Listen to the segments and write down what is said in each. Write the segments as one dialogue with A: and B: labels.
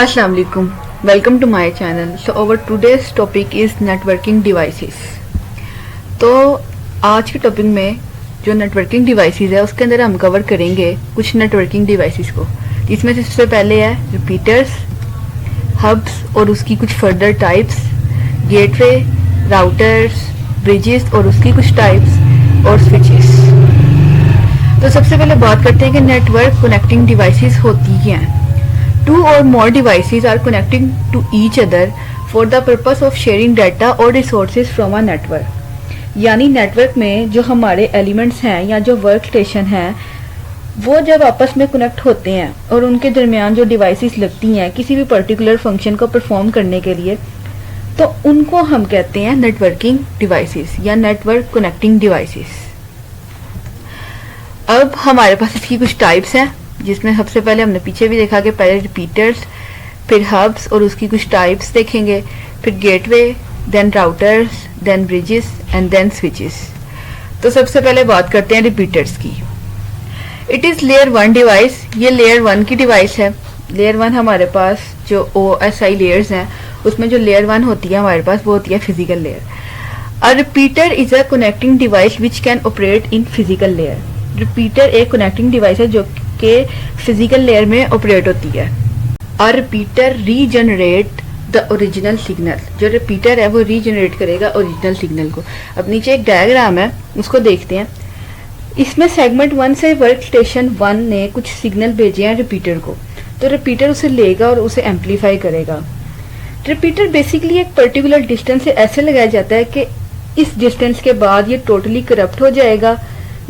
A: Assalamu alaikum. Welcome to my channel. So our today's topic is networking devices. तो आज के topic में जो नेटवर्किंग डिवाइसेस है उसके अंदर हम कवर करेंगे कुछ नेटवर्किंग डिवाइसेस को, जिसमें से सबसे पहले है रिपीटर्स, हब्स और उसकी कुछ further types, gateway, routers, bridges और उसकी कुछ टाइप्स और स्विचेस। तो सबसे पहले बात करते हैं कि नेटवर्क कनेक्टिंग डिवाइसेस होती हैं। Two or more devices are connecting to each other for the purpose of sharing data or resources from a network. यानी नेटवर्क में जो हमारे एलिमेंट्स हैं या जो वर्क स्टेशन हैं वो जब आपस में कनेक्ट होते हैं और उनके दरमियान जो डिवाइसेस लगती हैं किसी भी पर्टिकुलर फंक्शन को परफॉर्म करने के लिए, तो उनको हम कहते हैं नेटवर्किंग डिवाइसेस या नेटवर्क कनेक्टिंग डिवाइसेस। अब हमारे पास इसकी कुछ टाइप्स हैं, जिसमें सबसे पहले हमने पीछे भी देखा कि पहले रिपीटर्स, फिर हब्स और उसकी कुछ टाइप्स देखेंगे, फिर gateway, then routers, then bridges and then switches. तो सबसे पहले बात करते हैं रिपीटर्स की। It is layer 1 device. ये लेयर 1 की डिवाइस है। लेयर 1 हमारे पास जो OSI लेयर्स हैं उसमें जो लेयर 1 होती है हमारे पास वो होती है physical layer. A repeater is a connecting device which can operate in physical layer. Repeater एक कनेक्टिंग डिवाइस है जो के फिजिकल लेयर में ऑपरेट होती है। और repeater regenerate the original signal. जो रिपीटर है वो रीजनरेट करेगा ओरिजिनल सिग्नल को। अब नीचे एक डायग्राम है उसको देखते हैं। इसमें सेगमेंट 1 से वर्क स्टेशन 1 ने कुछ सिग्नल भेजे हैं रिपीटर को, तो रिपीटर उसे लेगा और उसे एम्पलीफाई करेगा। रिपीटर बेसिकली एक पर्टिकुलर डिस्टेंस से ऐसे लगाया जाता है कि इस डिस्टेंस के बाद ये टोटली करप्ट हो जाएगा,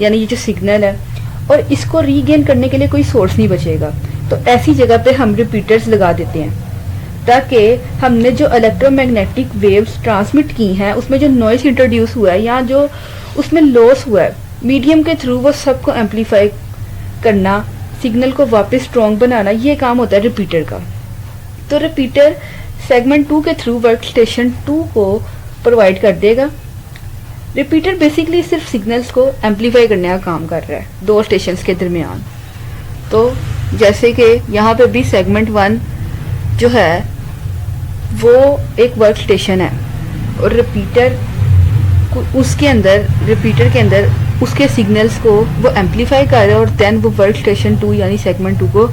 A: यानी ये जो सिग्नल है, और इसको रीगेन करने के लिए कोई सोर्स नहीं बचेगा। तो ऐसी जगह पे हम रिपीटर्स लगा देते हैं ताकि हमने जो इलेक्ट्रोमैग्नेटिक वेव्स ट्रांसमिट की हैं उसमें जो नॉइस इंट्रोड्यूस हुआ है या जो उसमें लॉस हुआ है मीडियम के थ्रू, वो सबको एम्पलीफाई करना, सिग्नल को वापस स्ट्रॉन्ग बनाना, ये काम होता है रिपीटर का। तो रिपीटर सेगमेंट 2 के थ्रू वर्क स्टेशन 2 को प्रोवाइड कर देगा। रिपीटर बेसिकली सिर्फ सिग्नल्स को एम्पलीफाई करने का काम कर रहा है दो स्टेशंस के दरमियान। तो जैसे कि यहाँ पे भी सेगमेंट 1 जो है वो एक वर्क स्टेशन है और रिपीटर उसके अंदर, रिपीटर के अंदर उसके सिग्नल्स को वो एम्पलीफाई कर रहा है और देन वो वर्क स्टेशन 2 यानी सेगमेंट 2 को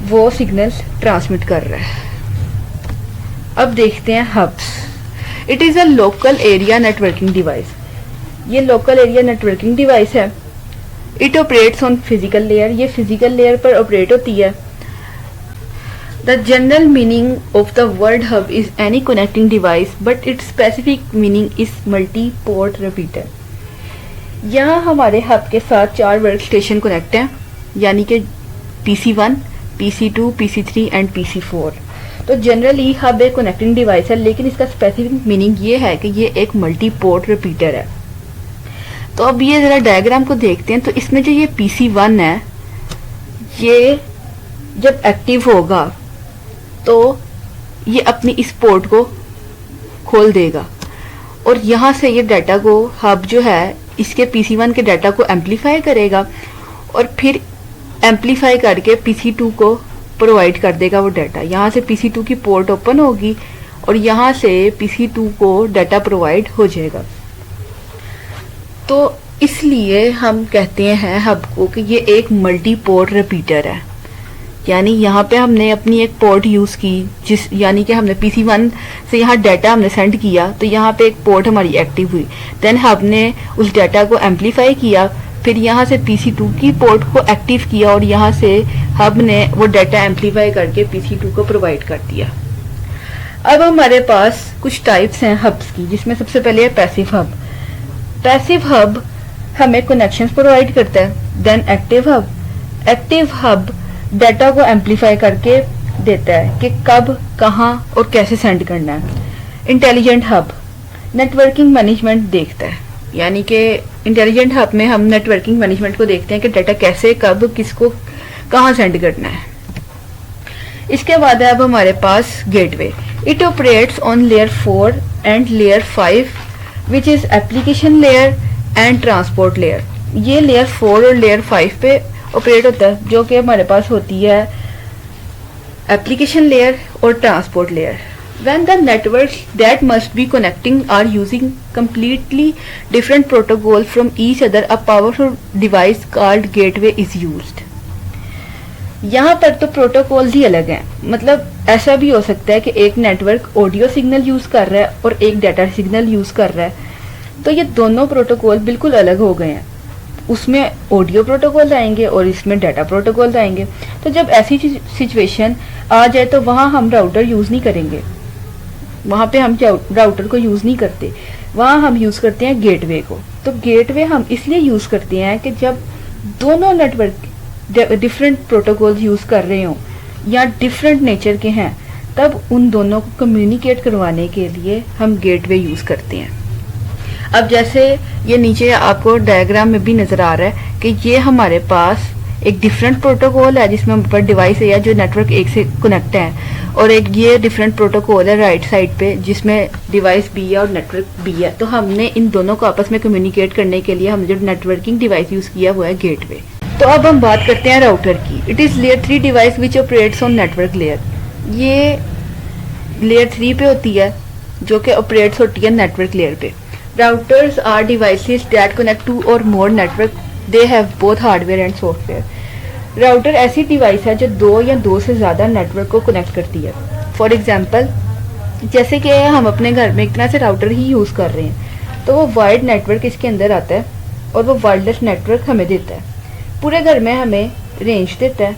A: वो सिग्नल्स ट्रांसमिट कर रहा है। अब देखते हैं hubs. It is a local area networking device. ये लोकल एरिया नेटवर्किंग डिवाइस है। It operates on physical layer. ये फिजिकल लेयर पर ऑपरेट होती है। The general meaning of the word hub is any connecting device but its specific meaning is multi port repeater. यहाँ हमारे hub के साथ 4 work station connect हैं, यानी कि PC1, PC2, PC3 and PC4। तो जनरली हब एक कनेक्टिंग डिवाइस है, लेकिन इसका स्पेसिफिक मीनिंग ये है कि ये एक मल्टी पोर्ट रिपीटर है। तो अब ये ज़रा डायग्राम को देखते हैं। तो इसमें जो ये PC1 है ये जब एक्टिव होगा तो ये अपनी इस पोर्ट को खोल देगा और यहाँ से ये डाटा को हब जो है इसके PC1 के डाटा को एम्पलीफाई करेगा और फिर एम्पलीफाई करके PC2 को प्रोवाइड कर देगा वो डाटा। यहाँ से PC2 की पोर्ट ओपन होगी और यहाँ से PC2 को डाटा प्रोवाइड हो जाएगा। तो इसलिए हम कहते हैं हब को कि ये एक मल्टी पोर्ट रिपीटर है। यानी यहाँ पे हमने अपनी एक पोर्ट यूज़ की, यानी कि हमने PC1 से यहाँ डाटा हमने सेंड किया, तो यहाँ पे एक पोर्ट हमारी एक्टिव हुई। देन हब ने उस डाटा को एम्पलीफाई किया, फिर यहाँ से PC2 की पोर्ट को एक्टिव किया और यहाँ से हब ने वो डाटा एम्पलीफाई करके PC2 को प्रोवाइड कर दिया। अब हमारे पास कुछ टाइप्स हैं हब्स की, जिसमें सबसे पहले है पैसिव हब। पैसिव हब हमें कनेक्शंस प्रोवाइड करता है। Then active hub. Active hub data को एम्पलीफाई करके देता है कि कब, कहाँ और कैसे सेंड करना है। इंटेलिजेंट हब नेटवर्किंग मैनेजमेंट देखता है, यानी कि इंटेलिजेंट हब में हम नेटवर्किंग मैनेजमेंट को देखते हैं कि डाटा कैसे, कब, किसको, कहाँ सेंड करना है। इसके बाद है अब हमारे पास gateway. It operates on layer 4 and layer 5 which is application layer and transport layer. ये लेयर 4 और लेयर 5 पे ऑपरेट होता है, जो कि हमारे पास होती है application layer or transport layer. When the networks that must be connecting are using completely different protocol from each other, a powerful device called gateway is used. यहाँ पर तो प्रोटोकॉल ही अलग हैं, मतलब ऐसा भी हो सकता है कि एक नेटवर्क ऑडियो सिग्नल यूज कर रहा है और एक डाटा सिग्नल यूज कर रहा है, तो ये दोनों प्रोटोकॉल बिल्कुल अलग हो गए हैं। उसमें ऑडियो प्रोटोकॉल आएंगे और इसमें डाटा प्रोटोकॉल आएंगे। तो जब ऐसी सिचुएशन आ जाए तो वहाँ हम राउटर यूज नहीं करेंगे, वहाँ पे हम राउटर को यूज नहीं करते, वहाँ हम यूज करते हैं गेटवे को। तो गेटवे हम इसलिए यूज करते हैं कि जब दोनों नेटवर्क डिफरेंट प्रोटोकॉल यूज कर रहे हो या डिफरेंट नेचर के हैं, तब उन दोनों को कम्युनिकेट करवाने के लिए हम गेटवे यूज करते हैं। अब जैसे ये नीचे आपको डायग्राम में भी नजर आ रहा है कि ये हमारे पास एक डिफरेंट प्रोटोकॉल है जिसमें ऊपर डिवाइस है या जो नेटवर्क एक से कनेक्ट है, और एक ये डिफरेंट प्रोटोकॉल है राइट साइड पे जिसमें डिवाइस बी है और नेटवर्क बी है। तो हमने इन दोनों को आपस में कम्युनिकेट करने के लिए हमने जो नेटवर्किंग डिवाइस यूज किया हुआ है गेटवे। तो अब हम बात करते हैं राउटर की। It is layer 3 device which operates on network layer. ये लेयर 3 पे होती है जो कि ऑपरेट्स होती है नेटवर्क लेयर पे। Routers are devices that connect two or more network, they have both hardware and software. Router ऐसी डिवाइस है जो दो या दो से ज़्यादा नेटवर्क को कनेक्ट करती है। फॉर एग्जाम्पल, जैसे कि हम अपने घर में एक तरह से राउटर ही यूज़ कर रहे हैं, तो वो वायर्ड नेटवर्क इसके अंदर आता है और वो वायरलेस नेटवर्क हमें देता है, पूरे घर में हमें रेंज देता है।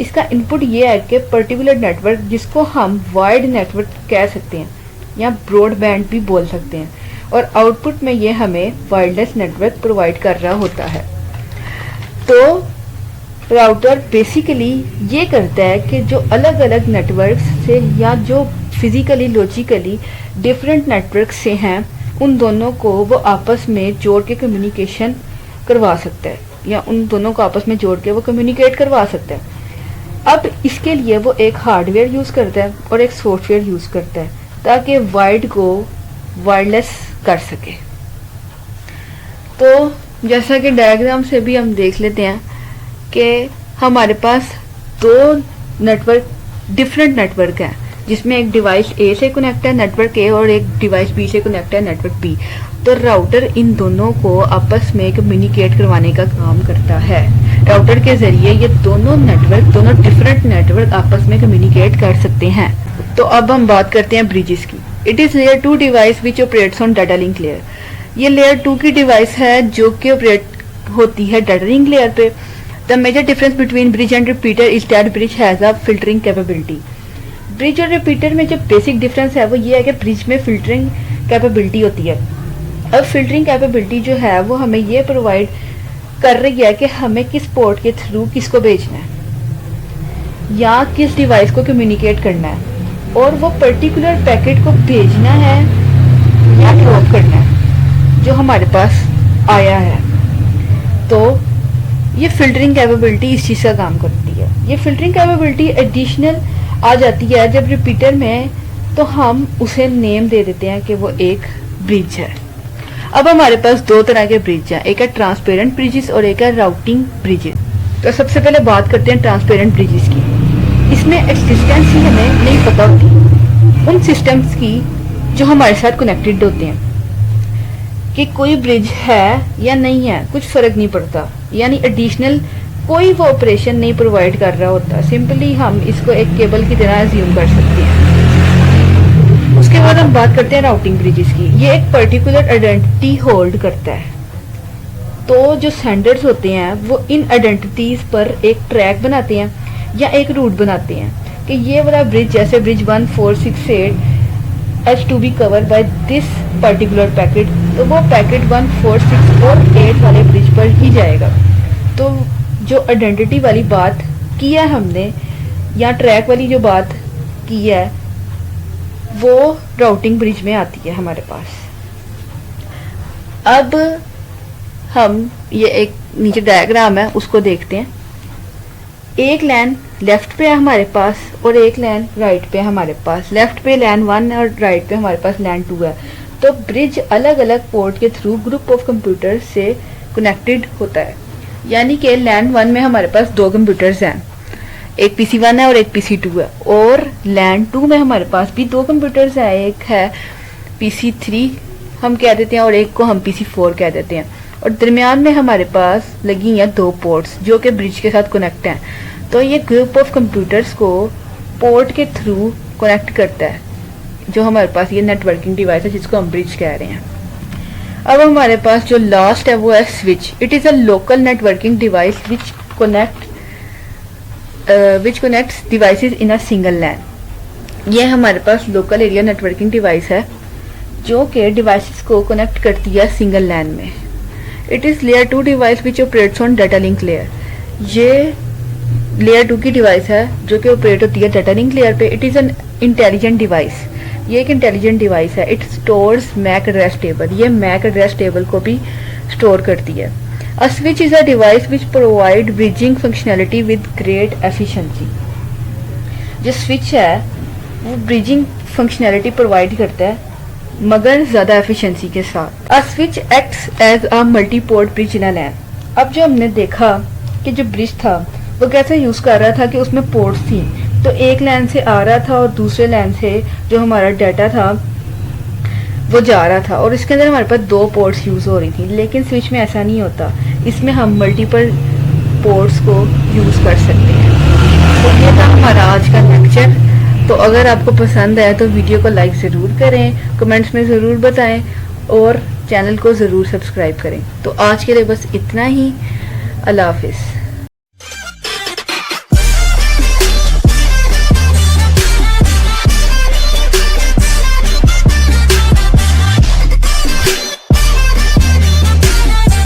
A: इसका इनपुट ये है कि पर्टिकुलर नेटवर्क, जिसको हम वायर्ड नेटवर्क कह सकते हैं या ब्रॉडबैंड भी बोल सकते हैं, और आउटपुट में ये हमें वायरलेस नेटवर्क प्रोवाइड कर रहा होता है। तो राउटर बेसिकली ये करता है कि जो अलग अलग नेटवर्क से या जो फिजिकली लॉजिकली डिफरेंट नेटवर्क से हैं, उन दोनों को वो आपस में जोड़ के कम्युनिकेशन करवा सकता है या उन दोनों को आपस में जोड़ के वो कम्युनिकेट करवा सकता है। अब इसके लिए वो एक हार्डवेयर यूज़ करता है और एक सॉफ्टवेयर यूज़ करता है ताकि वायर्ड को वायरलेस कर सके। तो जैसा कि डायग्राम से भी हम देख लेते हैं कि हमारे पास दो नेटवर्क डिफरेंट नेटवर्क हैं जिसमें एक डिवाइस ए से कनेक्ट है नेटवर्क ए और एक डिवाइस बी से कनेक्ट है नेटवर्क बी। तो राउटर इन दोनों को आपस में कम्युनिकेट करवाने का काम करता है। राउटर के जरिए ये दोनों डिफरेंट नेटवर्क आपस में कम्युनिकेट कर सकते हैं। तो अब हम बात करते हैं ब्रिजेस की। It is layer 2 device which operates on data link layer. ये लेयर 2 की डिवाइस है जो कि ऑपरेट होती है डाटा लिंक लेयर पे। The major difference between bridge and repeater is that bridge has a filtering capability. Bridge और repeater में जो बेसिक डिफरेंस है वो ये है कि ब्रिज में फिल्टरिंग कैपेबिलिटी होती है। अब फिल्टरिंग कैपेबिलिटी जो है वो हमें ये प्रोवाइड कर रही है कि हमें किस पोर्ट के थ्रू किसको भेजना है या किस डिवाइस को कम्युनिकेट करना है, और वो पर्टिकुलर पैकेट को भेजना है या ड्रॉप करना है जो हमारे पास आया है। तो ये फिल्टरिंग कैपेबिलिटी इस चीज़ का काम करती है। ये फिल्टरिंग कैपेबिलिटी एडिशनल आ जाती है जब रिपीटर में, तो हम उसे नेम दे देते हैं कि वो एक ब्रिज है। अब हमारे पास दो तरह के ब्रिज हैं, एक है ट्रांसपेरेंट ब्रिजेस और एक है राउटिंग ब्रिजेस। तो सबसे पहले बात करते हैं ट्रांसपेरेंट ब्रिजेस की। इसमें एक्सिस्टेंस ही हमें नहीं पता होती उन सिस्टम्स की जो हमारे साथ कनेक्टेड होते हैं, कि कोई ब्रिज है या नहीं है, कुछ फर्क नहीं पड़ता। यानी एडिशनल कोई वो ऑपरेशन नहीं प्रोवाइड कर रहा होता, सिंपली हम इसको एक केबल की तरह एज्यूम कर सकते हैं। उसके बाद हम बात करते हैं राउटिंग ब्रिजेस की। ये एक पर्टिकुलर आइडेंटिटी होल्ड करता है। तो जो सेंडर्स होते हैं वो इन आइडेंटिटीज पर एक ट्रैक बनाते हैं या एक रूट बनाते हैं कि ये वाला ब्रिज, जैसे bridge 1468 has to be cover by this particular packet, तो वो पैकेट 146 और 8 वाले ब्रिज पर ही जाएगा। तो जो आइडेंटिटी वाली बात की है हमने या ट्रैक वाली जो बात की है वो राउटिंग ब्रिज में आती है हमारे पास। अब हम ये एक नीचे डायग्राम है उसको देखते हैं। एक लाइन लेफ्ट पे है हमारे पास और एक लाइन राइट पे हमारे पास। लेफ्ट पे लाइन 1 और राइट पे हमारे पास लाइन 2 है। तो ब्रिज अलग अलग पोर्ट के थ्रू ग्रुप ऑफ कंप्यूटर से कनेक्टेड होता है। यानी कि लाइन 1 में हमारे पास 2 कंप्यूटर्स हैं, एक PC1 है और एक PC2 है। और लैन 2 में हमारे पास भी 2 कंप्यूटर्स हैं, एक है PC3 हम कह देते हैं और एक को हम PC4 कह देते हैं। और दरमियान में हमारे पास लगी हैं 2 पोर्ट्स जो कि ब्रिज के साथ कनेक्ट हैं। तो ये ग्रुप ऑफ कंप्यूटर्स को पोर्ट के थ्रू कनेक्ट करता है, जो हमारे पास ये नेटवर्किंग डिवाइस है जिसको हम ब्रिज कह रहे हैं। अब हमारे पास जो लास्ट है वो है switch. It is a local networking device which connects devices in a single LAN. ये हमारे पास लोकल एरिया नेटवर्किंग डिवाइस है जो कि डिवाइसेस को कनेक्ट करती है सिंगल लैन में। It is layer 2 device which operates on data link layer. ये लेयर 2 की डिवाइस है जो कि ऑपरेट होती है डाटा लिंक लेयर पे। It is an intelligent device. ये एक इंटेलिजेंट डिवाइस है। It stores MAC address table. ये मैक एड्रेस टेबल को भी स्टोर करती है। A switch is a device which provide bridging functionality with great efficiency. जो स्विच है वो ब्रिजिंग फंक्शनैलिटी प्रोवाइड करता है मगर ज़्यादा एफिशिएंसी के साथ। A switch acts as a multi port bridge in a LAN. अब जो हमने देखा कि जो ब्रिज था वो कैसे यूज़ कर रहा था कि उसमें पोर्ट्स थी, तो एक लैन से आ रहा था और दूसरे लैन से जो हमारा डाटा था वो जा रहा था और इसके अंदर हमारे पास 2 पोर्ट्स यूज़ हो रही थी। लेकिन स्विच में ऐसा नहीं होता, इसमें हम मल्टीपल पोर्ट्स को यूज़ कर सकते हैं। तो ये था हमारा आज का लेक्चर। तो अगर आपको पसंद आया तो वीडियो को लाइक ज़रूर करें, कमेंट्स में ज़रूर बताएं और चैनल को ज़रूर सब्सक्राइब करें। तो आज के लिए बस इतना ही। अल्लाह हाफिज़।